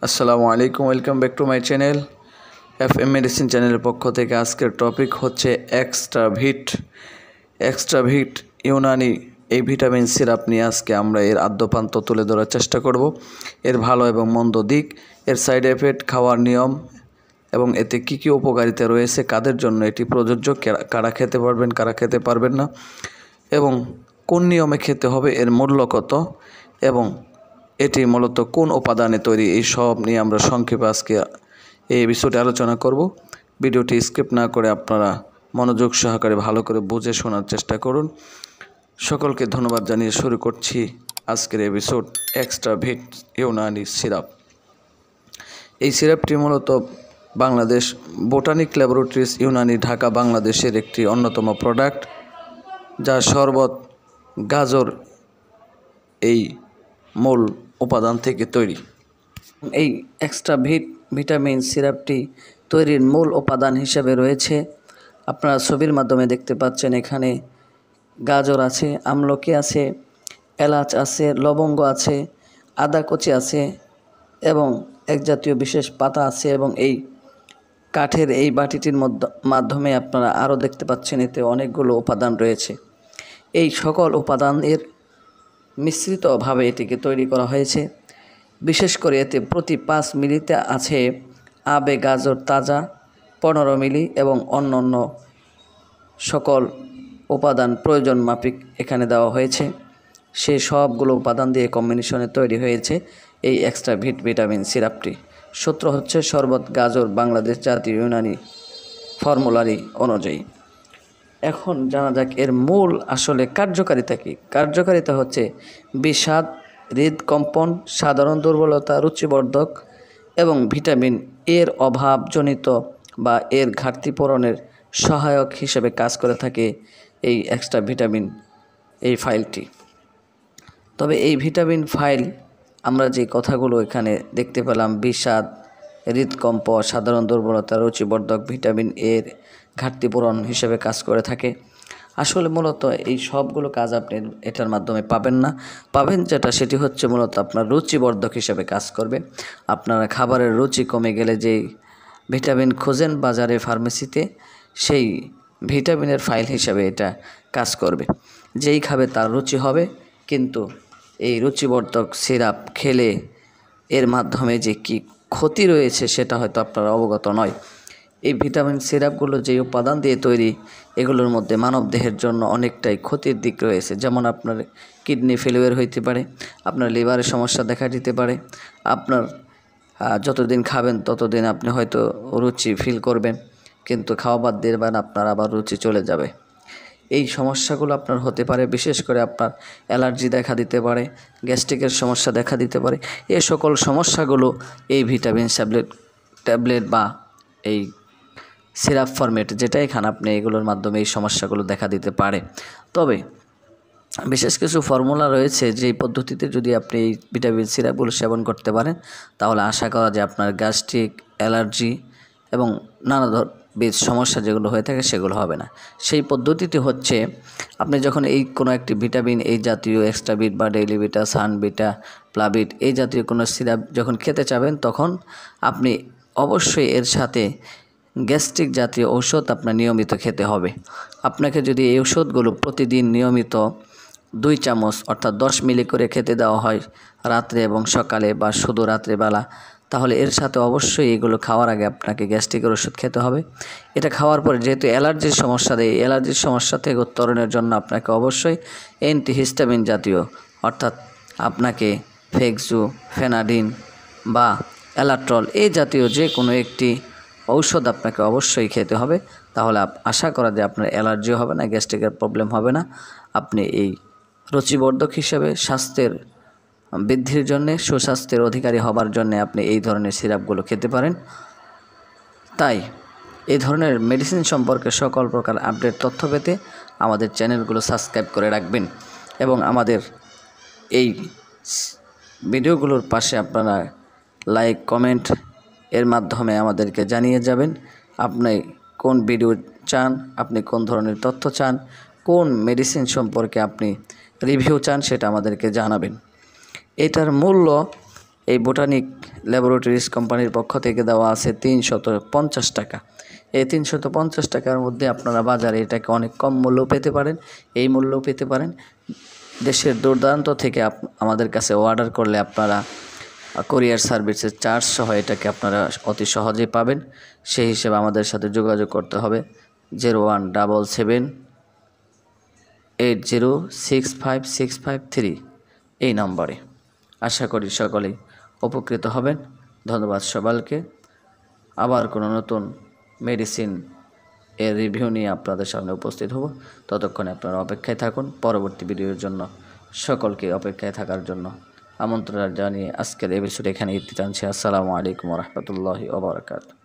আসসালামু আলাইকুম, welcome back to my channel FM medicine চ্যানেলের পক্ষ থেকে। আজকের টপিক হচ্ছে এক্সট্রাভিট ইউনানি এই ভিটামিন সিরাপ নিয়ে আজকে আমরা এর আদ্যপান্ত তুলে ধরার চেষ্টা করব। এর ভালো এবং মন্দ দিক, এর সাইড এফেক্ট, খাওয়ার নিয়ম এবং এতে কী কী উপকারিতা রয়েছে, কাদের জন্য এটি প্রযোজ্য, কারা খেতে পারবেন কারা খেতে পারবেন না, এবং কোন নিয়মে খেতে হবে, এর মূল্য কত এবং এটি মূলত কোন উপাদানে তৈরি, এই সব নিয়ে আমরা সংক্ষেপে আজকে এই এপিসোডে আলোচনা করব। ভিডিওটি স্কিপ না করে আপনারা মনোযোগ সহকারে ভালো করে বুঝে শোনার চেষ্টা করুন। সকলকে ধন্যবাদ জানিয়ে শুরু করছি আজকের এপিসোড এক্সট্রাভিট ইউনানি সিরাপ। এই সিরাপটি মূলত বাংলাদেশ বোটানিক ল্যাবরেটরিজ ইউনানি, ঢাকা, বাংলাদেশের একটি অন্যতম প্রোডাক্ট, যা শরবত, গাজর এই মূল উপাদান থেকে তৈরি। এই ভিটামিন সিরাপটি তৈরির মূল উপাদান হিসেবে রয়েছে, আপনারা ছবির মাধ্যমে দেখতে পাচ্ছেন, এখানে গাজর আছে, আমলকি আছে, এলাচ আছে, লবঙ্গ আছে, আদা কুচি আছে এবং এক জাতীয় বিশেষ পাতা আছে, এবং এই কাঠের এই বাটিটির মাধ্যমে আপনারা আরও দেখতে পাচ্ছেন এতে অনেকগুলো উপাদান রয়েছে। এই সকল উপাদানের মিশ্রিতভাবে এটিকে তৈরি করা হয়েছে। বিশেষ করে এতে প্রতি 5 মিলিতে আছে আবে গাজর তাজা 15 মিলি এবং অন্যান্য সকল উপাদান প্রয়োজন মাফিক এখানে দেওয়া হয়েছে। সেই সবগুলো উপাদান দিয়ে কম্বিনেশনে তৈরি হয়েছে এই এক্সট্রাভিট ভিটামিন সিরাপটি। সূত্র হচ্ছে শরবত, গাজর, বাংলাদেশ জাতীয় ইউনানি ফর্মুলারি অনুযায়ী। এখন জানা যাক এর মূল আসলে কার্যকারিতা কী। কার্যকারিতা হচ্ছে বিষাদ, হৃদকম্পন, সাধারণ দুর্বলতা, রুচিবর্ধক এবং ভিটামিন এর অভাবজনিত বা এর ঘাটতি পূরণের সহায়ক হিসেবে কাজ করে থাকে এই এক্সট্রা ভিটামিন এই ফাইলটি। তবে এই ভিটামিন ফাইল আমরা যে কথাগুলো এখানে দেখতে পেলাম, বিষাদ, হৃদকম্প, সাধারণ দুর্বলতা, রুচিবর্ধক, ভিটামিন এর ঘাটতি পূরণ হিসেবে কাজ করে থাকে, আসলে মূলত এই সবগুলো কাজ আপনি এটার মাধ্যমে পাবেন না। পাবেন যেটা, সেটি হচ্ছে মূলত আপনার রুচিবর্ধক হিসেবে কাজ করবে। আপনারা খাবারের রুচি কমে গেলে যেই ভিটামিন খোঁজেন বাজারে, ফার্মেসিতে, সেই ভিটামিনের ফাইল হিসাবে এটা কাজ করবে। যেই খাবে তার রুচি হবে, কিন্তু এই রুচিবর্ধক সিরাপ খেলে এর মাধ্যমে যে কি ক্ষতি রয়েছে সেটা হয়তো আপনারা অবগত নয়। এই ভিটামিন সিরাপগুলো যে উপাদান দিয়ে তৈরি, এগুলোর মধ্যে মানব দেহের জন্য অনেকটাই ক্ষতির দিক রয়েছে। যেমন আপনার কিডনি ফেলিওর হইতে পারে, আপনার লিভারের সমস্যা দেখা দিতে পারে, আপনার যতদিন খাবেন ততদিন আপনি হয়তো রুচি ফিল করবেন, কিন্তু খাওয়া বাদ দিবেন আপনার আবার রুচি চলে যাবে। এই সমস্যাগুলো আপনার হতে পারে। বিশেষ করে আপনার অ্যালার্জি দেখা দিতে পারে, গ্যাস্ট্রিকের সমস্যা দেখা দিতে পারে। এই সকল সমস্যাগুলো এই ভিটামিন ট্যাবলেট বা এই সিরাপ ফরম্যাট যেটাই খান আপনি, এগুলোর মাধ্যমে এই সমস্যাগুলো দেখা দিতে পারে। তবে বিশেষ কিছু ফর্মুলা রয়েছে, যেই পদ্ধতিতে যদি আপনি এই ভিটামিন সিরাপগুলো সেবন করতে পারেন, তাহলে আশা করা যায় আপনার গ্যাস্ট্রিক, অ্যালার্জি এবং নানা ধরনের সমস্যা যেগুলো হয়ে থাকে সেগুলো হবে না। সেই পদ্ধতিটি হচ্ছে, আপনি যখন এই কোনো একটি ভিটামিন, এই জাতীয় এক্সট্রাভিট বা ডেইলিভিটা, সানভিটা, প্লাভিট এই জাতীয় কোনো সিরাপ যখন খেতে চাবেন, তখন আপনি অবশ্যই এর সাথে গ্যাস্ট্রিক জাতীয় ঔষধ আপনার নিয়মিত খেতে হবে। আপনাকে যদি এই ওষুধগুলো প্রতিদিন নিয়মিত 2 চামচ অর্থাৎ 10 মিলি করে খেতে দেওয়া হয় রাত্রে এবং সকালে বা শুধু রাত্রেবেলা, তাহলে এর সাথে অবশ্যই এগুলো খাওয়ার আগে আপনাকে গ্যাস্ট্রিকের ওষুধ খেতে হবে। এটা খাওয়ার পরে যেহেতু অ্যালার্জির সমস্যা দেয়, অ্যালার্জির সমস্যা থেকে উত্তরণের জন্য আপনাকে অবশ্যই অ্যান্টিহিস্টামিন জাতীয়, অর্থাৎ আপনাকে ফেক্সু, ফেনাডিন বা অ্যালাট্রল এই জাতীয় যে কোনো একটি ঔষধ আপনাকে অবশ্যই খেতে হবে। তাহলে আশা করা যায় আপনার অ্যালার্জিও হবে না, গ্যাস্ট্রিকের প্রবলেম হবে না। আপনি এই রুচিবর্ধক হিসেবে স্বাস্থ্যের বৃদ্ধির জন্যে, সুস্বাস্থ্যের অধিকারী হবার জন্যে আপনি এই ধরনের সিরাপগুলো খেতে পারেন। তাই এই ধরনের মেডিসিন সম্পর্কে সকল প্রকার আপডেট তথ্য পেতে আমাদের চ্যানেলগুলো সাবস্ক্রাইব করে রাখবেন এবং আমাদের এই ভিডিওগুলোর পাশে আপনারা লাইক, কমেন্ট এর মাধ্যমে আমাদেরকে জানিয়ে যাবেন আপনি কোন ভিডিও চান, আপনি কোন ধরনের তথ্য চান, কোন মেডিসিন সম্পর্কে আপনি রিভিউ চান, সেটা আমাদেরকে জানাবেন। এটার মূল্য এই বোটানিক ল্যাবরেটরিজ কোম্পানির পক্ষ থেকে দেওয়া আছে 350 টাকা। এই 350 টাকার মধ্যে আপনারা বাজারে এটাকে অনেক কম মূল্য পেতে পারেন। এই মূল্য পেতে পারেন দেশের দূরদূরান্ত থেকে আমাদের কাছে অর্ডার করলে আপনারা কোরিয়ার সার্ভিসের চার্জ সহ এটাকে আপনারা অতি সহজেই পাবেন। সেই হিসেবে আমাদের সাথে যোগাযোগ করতে হবে 0177806563 এই নম্বরে। আশা করি সকলেই উপকৃত হবেন। ধন্যবাদ সবাইকে। আবার কোনো নতুন মেডিসিন এর রিভিউ নিয়ে আপনাদের সামনে উপস্থিত হব। ততক্ষণে আপনারা অপেক্ষায় থাকুন। পরবর্তী ভিডিওর জন্য সকলকে অপেক্ষায় থাকার জন্য আমন্ত্রণ জানিয়ে আজকের এপিসোড এখানে ইতি টানছি। আসসালামু আলাইকুম ওয়া রাহমাতুল্লাহি ওয়া বারাকাতুহু।